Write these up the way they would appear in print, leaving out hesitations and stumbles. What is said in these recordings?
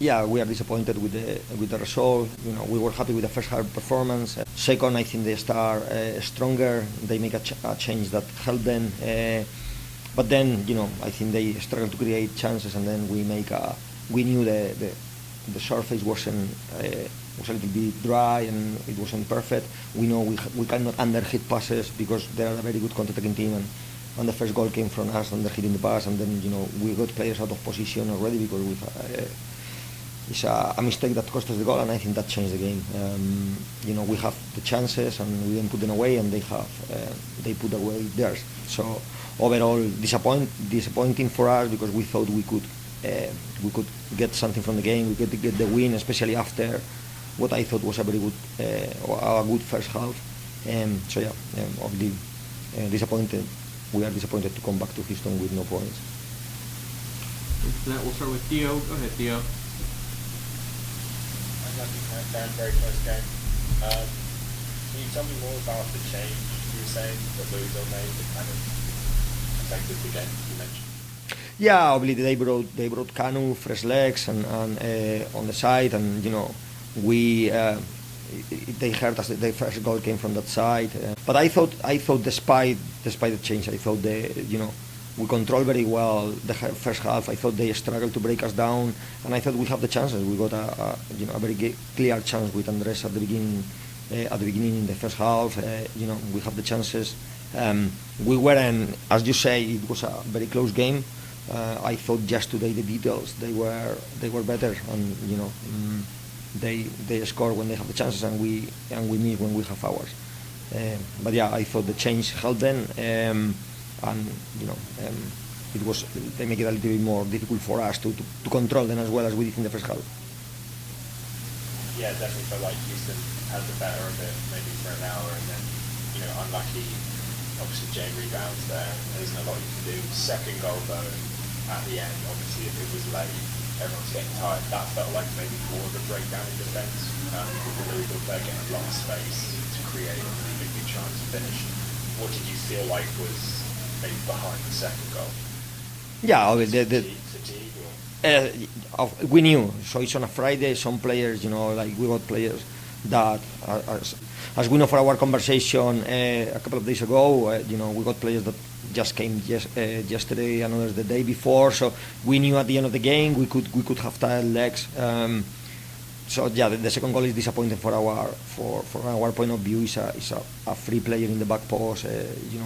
Yeah, we are disappointed with the result. We were happy with the first half performance. Second, I think they start stronger. They make a change that helped them. But then, I think they struggled to create chances, and then we knew the surface was a little bit dry and it wasn't perfect. We know we cannot underhit passes because they are a very good counter-attacking team, and the first goal came from us underhitting the pass, and then we got players out of position already because it's a mistake that cost us the goal, and I think that changed the game. We have the chances and we didn't put them away, and they put away theirs. So overall, disappointing for us because we thought we could get something from the game. We could get the win, especially after what I thought was a very good a good first half. Obviously disappointed. We are disappointed to come back to Houston with no points. For that, we'll start with Theo. Go ahead, Theo. Very close game. Can you tell me more about the change you were saying that Louisville made that kind of affected the game you mentioned? Yeah, obviously they brought Kanu, fresh legs, and on the side, and they hurt us. The first goal came from that side, but I thought despite the change, I thought we controlled very well the first half. I thought they struggled to break us down, and I thought we have the chances. We got a very clear chance with Andres at the beginning in the first half. We have the chances. We weren't, as you say, it was a very close game. I thought just today the Beatles they were better, and they score when they have the chances, and we miss when we have ours. But yeah, I thought the change helped them. It was they make it a little bit more difficult for us to control them as well as we did in the first half. Yeah, definitely felt like Houston had the better of it maybe for an hour, and then unlucky. Obviously, Jay rebounds there. There isn't a lot you can do. Second goal though, at the end, obviously if it was late, everyone's getting tired. That felt like maybe more of a breakdown in defence. With the Louisville player getting a lot of space to create a really big chance to finish. What did you feel like was maybe behind the second goal? Yeah, Fatigue we knew. So it's on a Friday. Some players, like we got players that, as we know for our conversation a couple of days ago, we got players that just came yesterday and others the day before. So we knew at the end of the game we could have tired legs. So yeah, the second goal is disappointing for our point of view. Is a free player in the back post.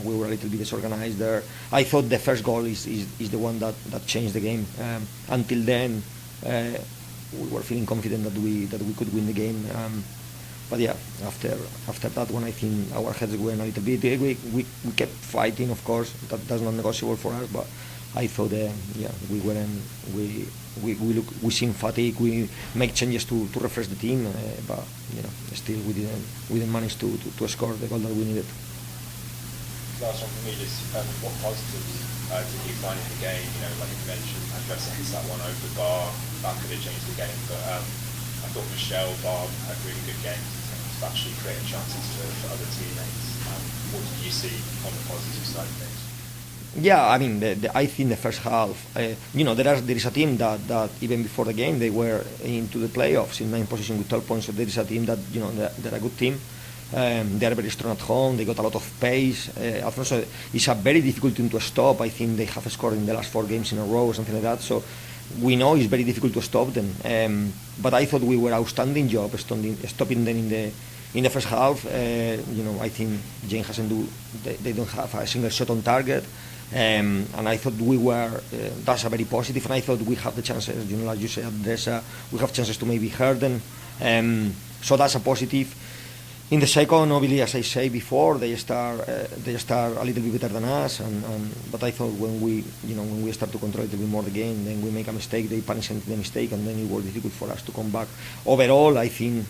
We were a little bit disorganized there. I thought the first goal is the one that changed the game. Until then, we were feeling confident that we could win the game. But yeah, after that one, I think our heads went a little bit. We kept fighting, of course. That's not negotiable for us. But I thought, we weren't. We seem fatigue. We make changes to refresh the team, but still we didn't manage to score the goal that we needed. Last one for me, just what positives did you find in the game? Like you mentioned, Andres hits that one over the bar. That could have changed the game, but I thought Michelle, Bob had really good games in terms of actually creating chances for other teammates. What did you see on the positive side of things? Yeah, I mean, I think the first half, there is a team that even before the game they were into the playoffs in 9th position with 12 points. So there is a team that they're a good team. They are very strong at home. They got a lot of pace. Alfonso, it's a very difficult team to stop. I think they have scored in the last 4 games in a row or something like that. So we know it's very difficult to stop them. But I thought we were outstanding job stopping them in the first half. I think Jane they don't have a single shot on target. And I thought we were. That's a very positive. And I thought we have the chances. Like you said, we have chances to maybe hurt them. So that's a positive. In the second, obviously, as I say before, they start a little bit better than us. But I thought when we start to control a little bit more the game, then we make a mistake. They punish the mistake, and then it was difficult for us to come back. Overall, I think.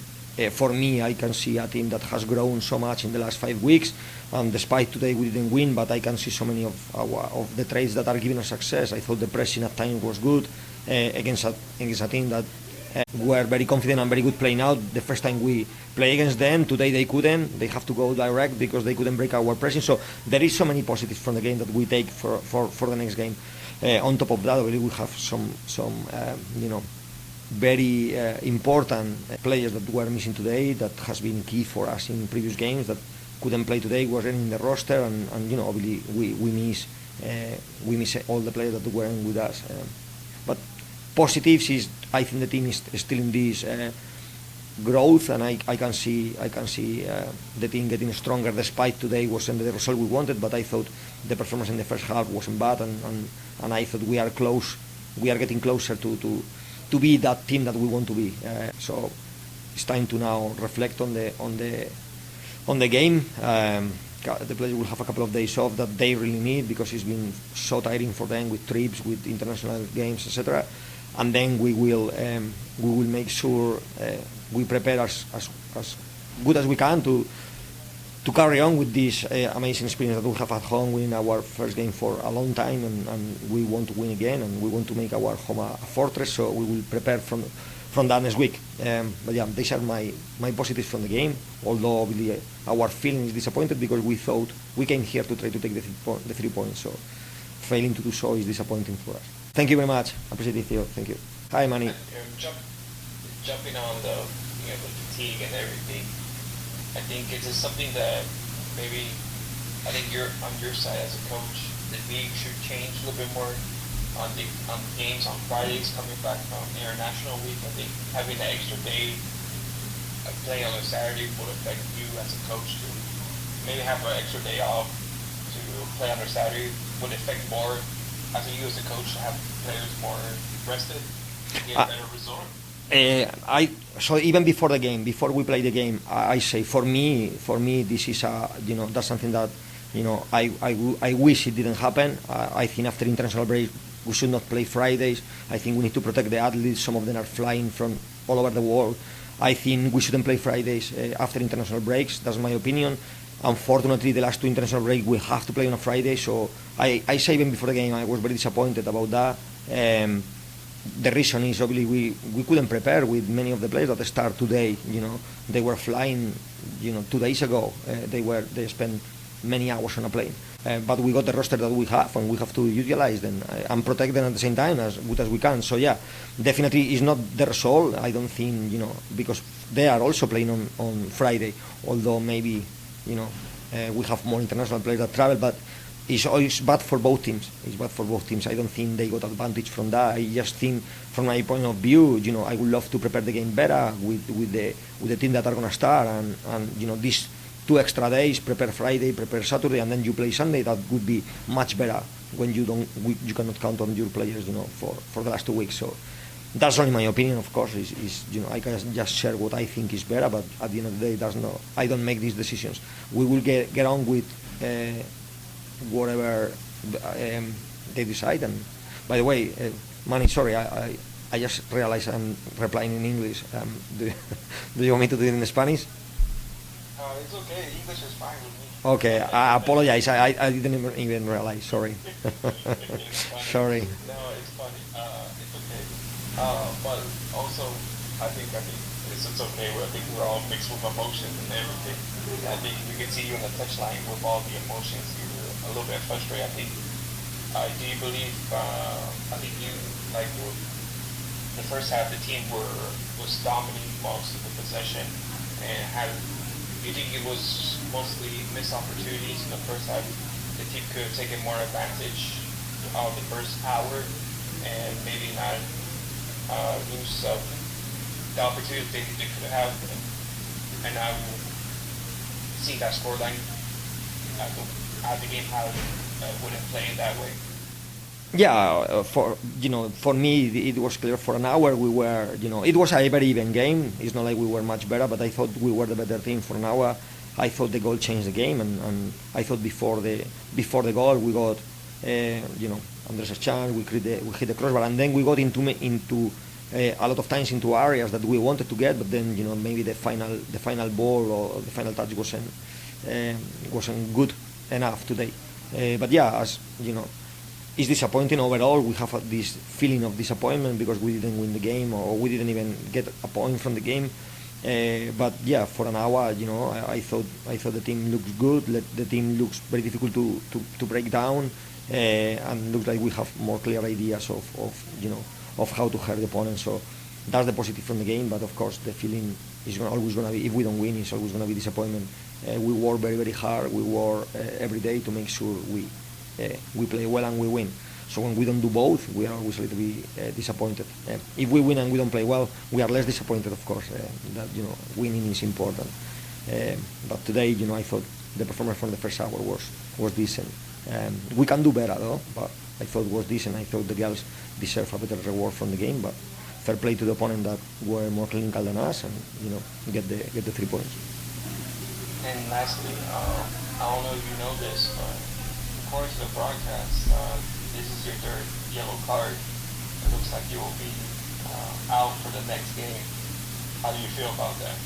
For me, I can see a team that has grown so much in the last 5 weeks. Despite today we didn't win, but I can see so many of the traits that are giving us success. I thought the pressing at times was good against a team that were very confident and very good playing out. The first time we play against them, today they couldn't. They have to go direct because they couldn't break our pressing. So there is so many positives from the game that we take for the next game. On top of that, we have some very important players that were missing today, that has been key for us in previous games, that couldn't play today, wasn't in the roster, and obviously we miss all the players that weren't with us. But positives is, I think the team is still in this growth, and I can see the team getting stronger. Despite today wasn't the result we wanted, but I thought the performance in the first half wasn't bad, and I thought we are getting closer to be that team that we want to be. So it's time to now reflect on the game. The players will have a couple of days off that they really need, because it's been so tiring for them with trips, with international games, etc. And then we will make sure we prepare as good as we can to carry on with this amazing experience that we have at home, winning our first game for a long time, and we want to win again, and we want to make our home a fortress. So we will prepare from that next week. But yeah, these are my positives from the game, although obviously our feeling is disappointed, because we thought we came here to try to take the 3 points, so failing to do so is disappointing for us. Thank you very much. Appreciate it, Theo. Thank you. Hi, Manny. Jumping on the fatigue and everything, I think it is something that maybe, I think you're on your side as a coach, the league should change a little bit more on games on Fridays coming back from international week. I think having an extra day of playing on a Saturday would affect you as a coach to maybe have an extra day off to play on a Saturday would affect more as you as a coach to have players more rested to get a better result. So even before the game, before we play the game, I say for me this is that's something that I wish it didn't happen. I think after international break we should not play Fridays. I think we need to protect the athletes. Some of them are flying from all over the world. I think we shouldn't play Fridays after international breaks. That's my opinion. Unfortunately, the last 2 international breaks we have to play on a Friday. So I say even before the game I was very disappointed about that. The reason is obviously we couldn't prepare with many of the players that start today. They were flying 2 days ago. They spent many hours on a plane. But we got the roster that we have, and we have to utilize them and protect them at the same time as good as we can. So yeah, definitely it's not the result. I don't think, because they are also playing on Friday, although maybe we have more international players that travel, but it's bad for both teams. It's bad for both teams. I don't think they got advantage from that. I just think, from my point of view, I would love to prepare the game better with the team that are gonna start, and these 2 extra days, prepare Friday, prepare Saturday, and then you play Sunday. That would be much better when you cannot count on your players, for the last 2 weeks. So that's only my opinion, of course. I can just share what I think is better, but at the end of the day, I don't make these decisions. We will get on with whatever they decide. And by the way, Manny, sorry, I just realized I'm replying in English. Do you want me to do it in Spanish? It's okay. English is fine with me. Okay, I apologize. I didn't even realize. Sorry. Sorry. No, it's funny. It's okay. But also, I think it's okay. I think we're all mixed with emotions and everything. I think we can see you on the touchline with all the emotions. You're a little bit frustrated. Do you believe? I think you the first half. The team was dominating most of the possession and had. Do you think it was mostly missed opportunities in the first half? The team could have taken more advantage of the first hour and maybe not lose the opportunity they could have. And now seeing that scoreline at the game, how wouldn't play it that way. Yeah, for me it was clear. For an hour we were, it was a very even game. It's not like we were much better, but I thought we were the better team for an hour. I thought the goal changed the game, and I thought before the goal we got, Andres a chance, we hit the crossbar, and then we got into a lot of times into areas that we wanted to get, but then maybe the final ball or the final touch wasn't good enough today. But yeah, as it's disappointing overall. We have this feeling of disappointment because we didn't win the game, or we didn't even get a point from the game. But yeah, for an hour, I thought the team looks good. The team looks very difficult to break down, and looks like we have more clear ideas of how to hurt the opponent. So that's the positive from the game. But of course, the feeling is always going to be, if we don't win, it's always going to be disappointment. We work very, very hard. We work every day to make sure we play well and we win. So when we don't do both, we are always a little bit disappointed. If we win and we don't play well, we are less disappointed, of course. That winning is important. But today, I thought the performance from the first hour was decent. We can do better, though. But I thought it was decent. I thought the girls deserve a better reward from the game. But fair play to the opponent that were more clinical than us, and get the 3 points. And lastly, I don't know if you know this, but according to the broadcast, this is your 3rd yellow card. It looks like you will be out for the next game. How do you feel about that?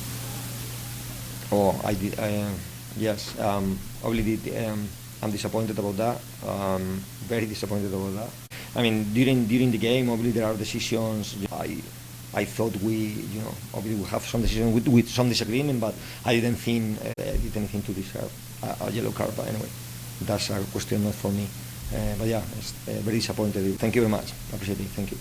Oh, I did. Yes, obviously, I'm disappointed about that. Very disappointed about that. I mean, during the game, obviously there are decisions. I thought obviously we have some decisions with some disagreement, but I didn't think I did anything to deserve a yellow card. But anyway, that's a question not for me. But yeah, it's very disappointed. Thank you very much. Appreciate it. Thank you.